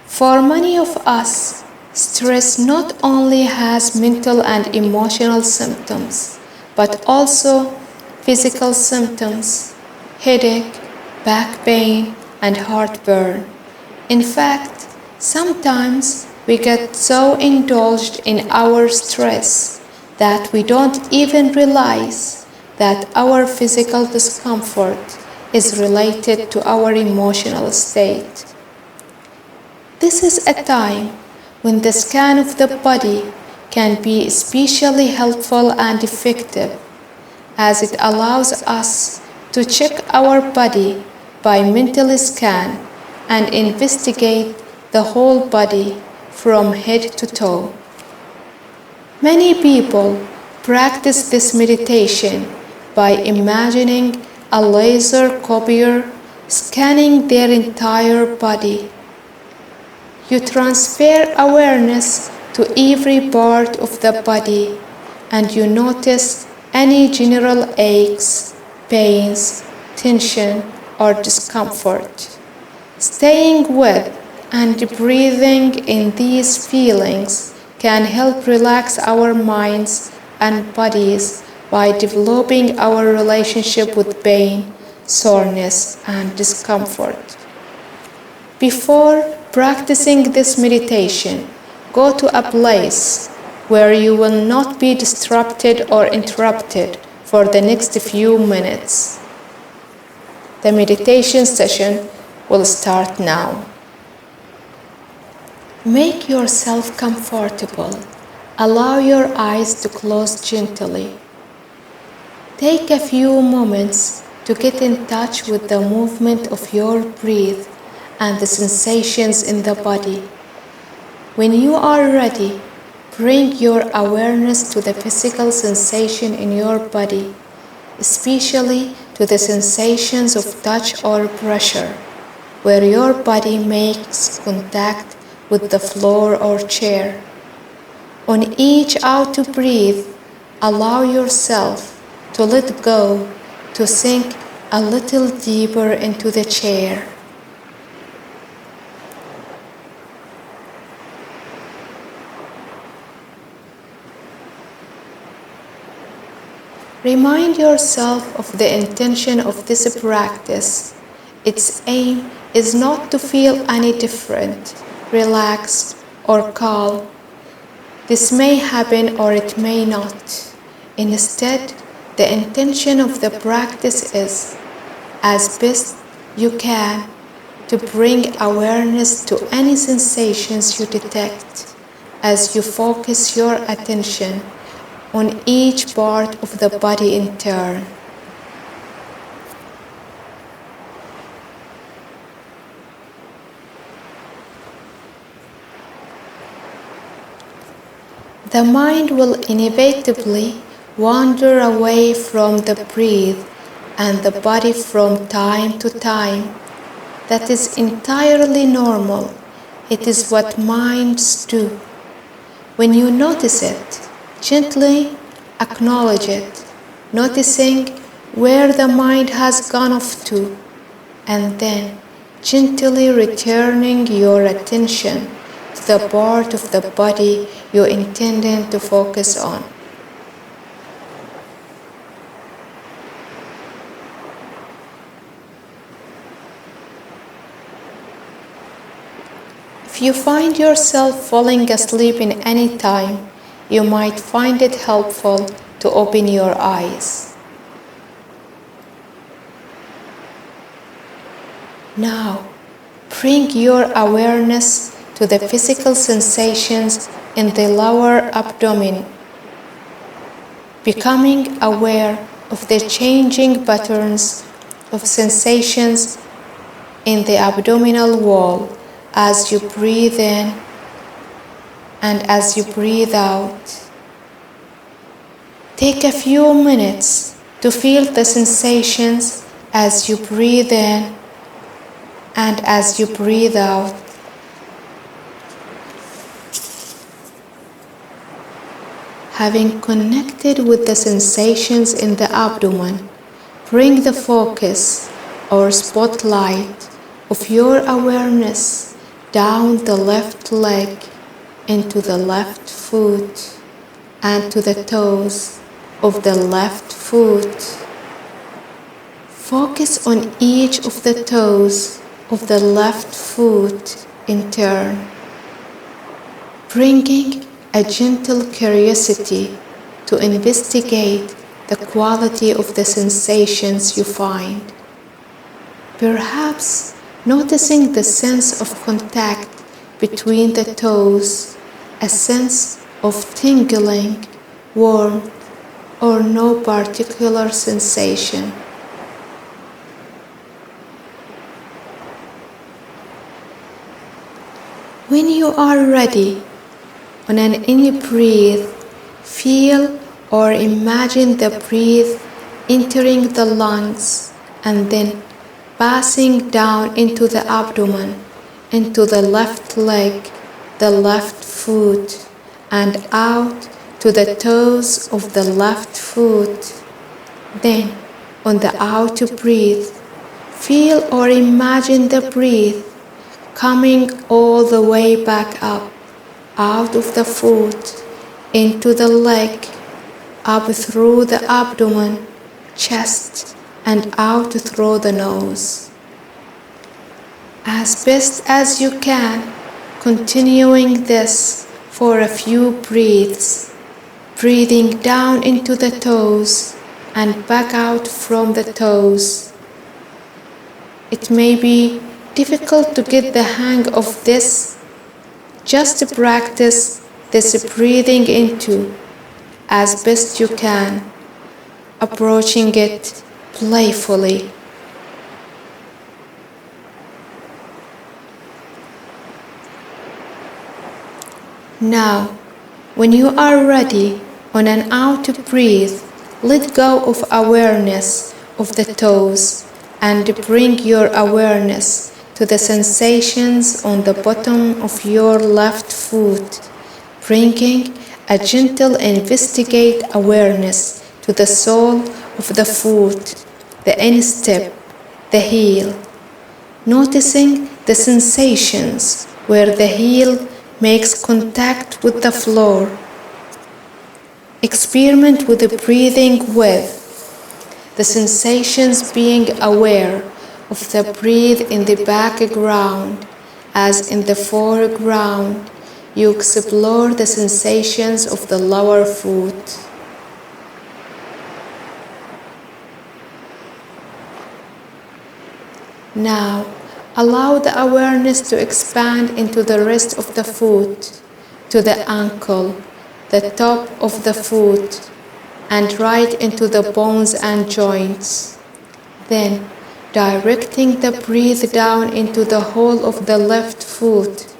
For many of us, stress not only has mental and emotional symptoms, but also physical symptoms, headache, back pain, and heartburn. In fact, sometimes we get so indulged in our stress that we don't even realize that our physical discomfort is related to our emotional state. This is a time when the scan of the body can be especially helpful and effective, as it allows us to check our body by mental scan and investigate the whole body from head to toe. Many people practice this meditation by imagining a laser copier scanning their entire body. You transfer awareness to every part of the body, and you notice any general aches, pains, tension, or discomfort. Staying with and breathing in these feelings can help relax our minds and bodies by developing our relationship with pain, soreness, and discomfort. Before practicing this meditation, go to a place where you will not be disrupted or interrupted for the next few minutes. The meditation session will start now. Make yourself comfortable. Allow your eyes to close gently. Take a few moments to get in touch with the movement of your breath and the sensations in the body. When you are ready, bring your awareness to the physical sensation in your body, especially to the sensations of touch or pressure, where your body makes contact with the floor or chair. On each out breath, allow yourself to let go, to sink a little deeper into the chair. Remind yourself of the intention of this practice. Its aim is not to feel any different, relaxed, or calm. This may happen or it may not. Instead, the intention of the practice is, as best you can, to bring awareness to any sensations you detect as you focus your attention on each part of the body in turn. The mind will inevitably wander away from the breath and the body from time to time. That is entirely normal. It is what minds do. When you notice it, gently acknowledge it, noticing where the mind has gone off to, and then gently returning your attention to the part of the body you intended to focus on. If you find yourself falling asleep in any time, you might find it helpful to open your eyes. Now, bring your awareness to the physical sensations in the lower abdomen, becoming aware of the changing patterns of sensations in the abdominal wall as you breathe in and as you breathe out. Take a few minutes to feel the sensations as you breathe in and as you breathe out. Having connected with the sensations in the abdomen, bring the focus or spotlight of your awareness down the left leg, into the left foot, and to the toes of the left foot. Focus on each of the toes of the left foot in turn, bringing a gentle curiosity to investigate the quality of the sensations you find. Perhaps noticing the sense of contact between the toes, a sense of tingling, warmth, or no particular sensation. When you are ready, on an in-breath, feel or imagine the breath entering the lungs and then passing down into the abdomen, into the left leg, the left foot, and out to the toes of the left foot. Then, on the out breath, feel or imagine the breath coming all the way back up, out of the foot, into the leg, up through the abdomen, chest, and out through the nose. As best as you can, continuing this for a few breaths, breathing down into the toes and back out from the toes. It may be difficult to get the hang of this. Just practice this breathing into as best you can, approaching it playfully. Now, when you are ready, on an out breath, let go of awareness of the toes and bring your awareness to the sensations on the bottom of your left foot, bringing a gentle investigate awareness to the sole of the foot, the instep, the heel, noticing the sensations where the heel makes contact with the floor. Experiment with the breathing with the sensations, being aware of the breath in the background, as in the foreground you explore the sensations of the lower foot. Now, allow the awareness to expand into the rest of the foot, to the ankle, the top of the foot, and right into the bones and joints. Then, directing the breath down into the whole of the left foot,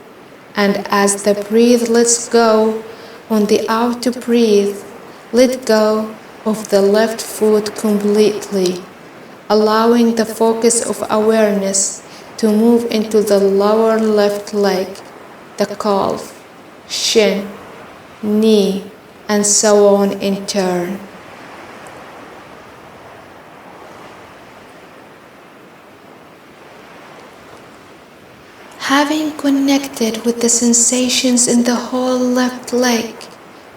and as the breath lets go on the out breath, let go of the left foot completely, allowing the focus of awareness to move into the lower left leg, the calf, shin, knee, and so on in turn. Having connected with the sensations in the whole left leg,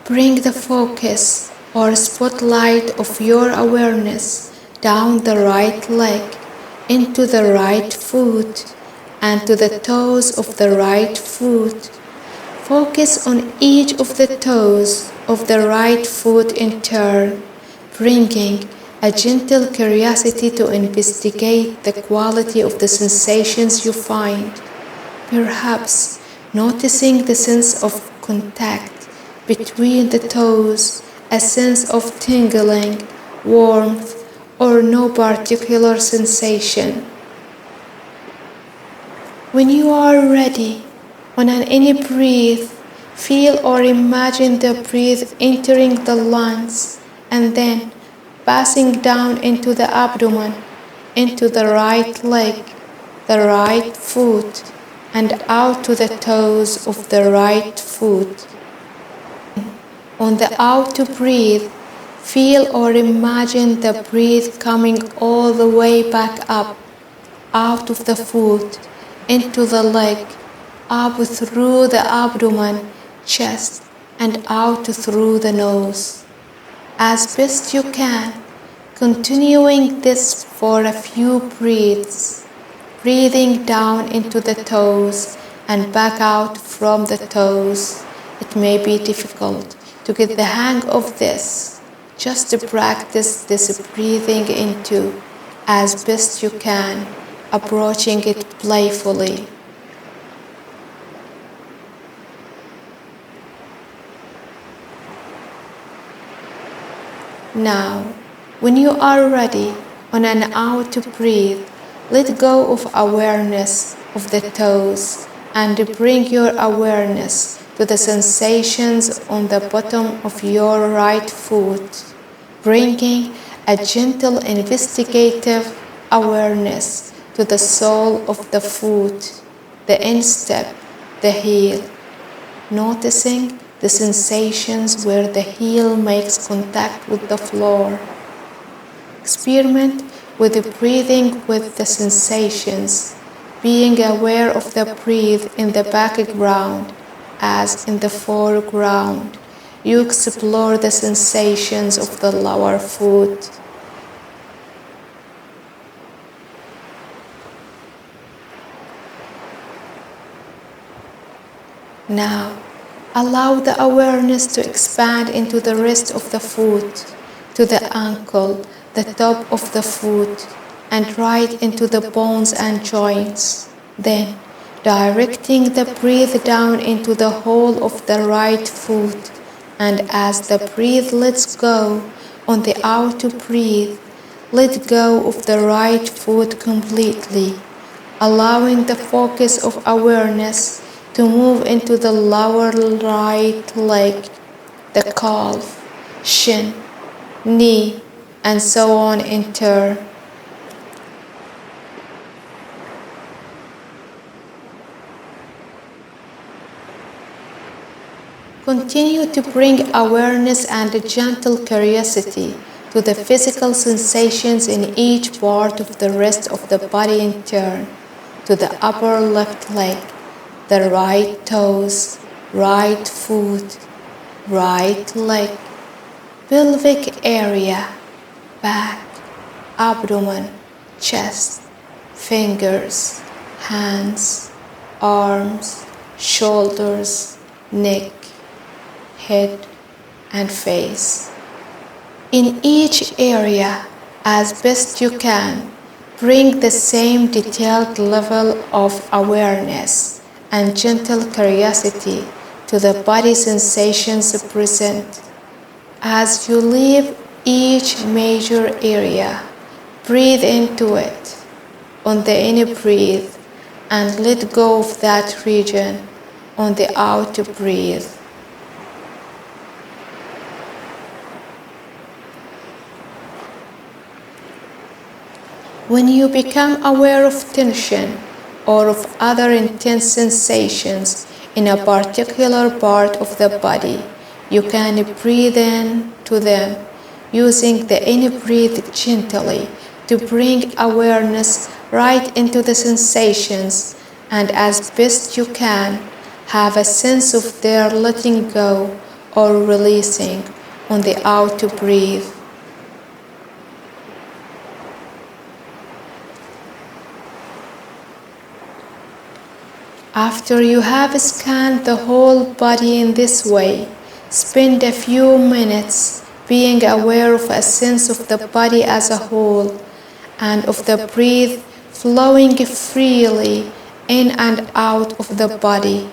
bring the focus or spotlight of your awareness down the right leg, into the right foot, and to the toes of the right foot. Focus on each of the toes of the right foot in turn, bringing a gentle curiosity to investigate the quality of the sensations you find. Perhaps noticing the sense of contact between the toes, a sense of tingling, warmth, or no particular sensation. When you are ready, on an in-breath, feel or imagine the breath entering the lungs and then passing down into the abdomen, into the right leg, the right foot, and out to the toes of the right foot. On the out breath, feel or imagine the breath coming all the way back up, out of the foot, into the leg, up through the abdomen, chest, and out through the nose. As best you can, continuing this for a few breaths, breathing down into the toes and back out from the toes. It may be difficult to get the hang of this. Just to practice this breathing into as best you can, approaching it playfully. Now, when you are ready, on an out to breathe, let go of awareness of the toes and bring your awareness to the sensations on the bottom of your right foot, bringing a gentle investigative awareness to the sole of the foot, the instep, the heel, noticing the sensations where the heel makes contact with the floor. Experiment with the breathing with the sensations, being aware of the breath in the background as in the foreground. You explore the sensations of the lower foot. Now, allow the awareness to expand into the rest of the foot, to the ankle, the top of the foot, and right into the bones and joints. Then, directing the breath down into the whole of the right foot, and as the breath lets go on the out to breathe, let go of the right foot completely, allowing the focus of awareness to move into the lower right leg, the calf, shin, knee, and so on in turn. Continue to bring awareness and a gentle curiosity to the physical sensations in each part of the rest of the body in turn, to the upper left leg, the right toes, right foot, right leg, pelvic area, back, abdomen, chest, fingers, hands, arms, shoulders, neck, head, and face. In each area, as best you can, bring the same detailed level of awareness and gentle curiosity to the body sensations present. As you leave each major area, breathe into it on the in breathe and let go of that region on the out breathe. When you become aware of tension or of other intense sensations in a particular part of the body, you can breathe in to them, using the in-breath gently to bring awareness right into the sensations, and as best you can, have a sense of their letting go or releasing on the out to breathe. After you have scanned the whole body in this way, spend a few minutes being aware of a sense of the body as a whole and of the breath flowing freely in and out of the body.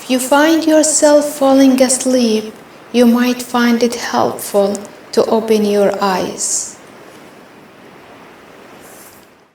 If you find yourself falling asleep, you might find it helpful to open your eyes.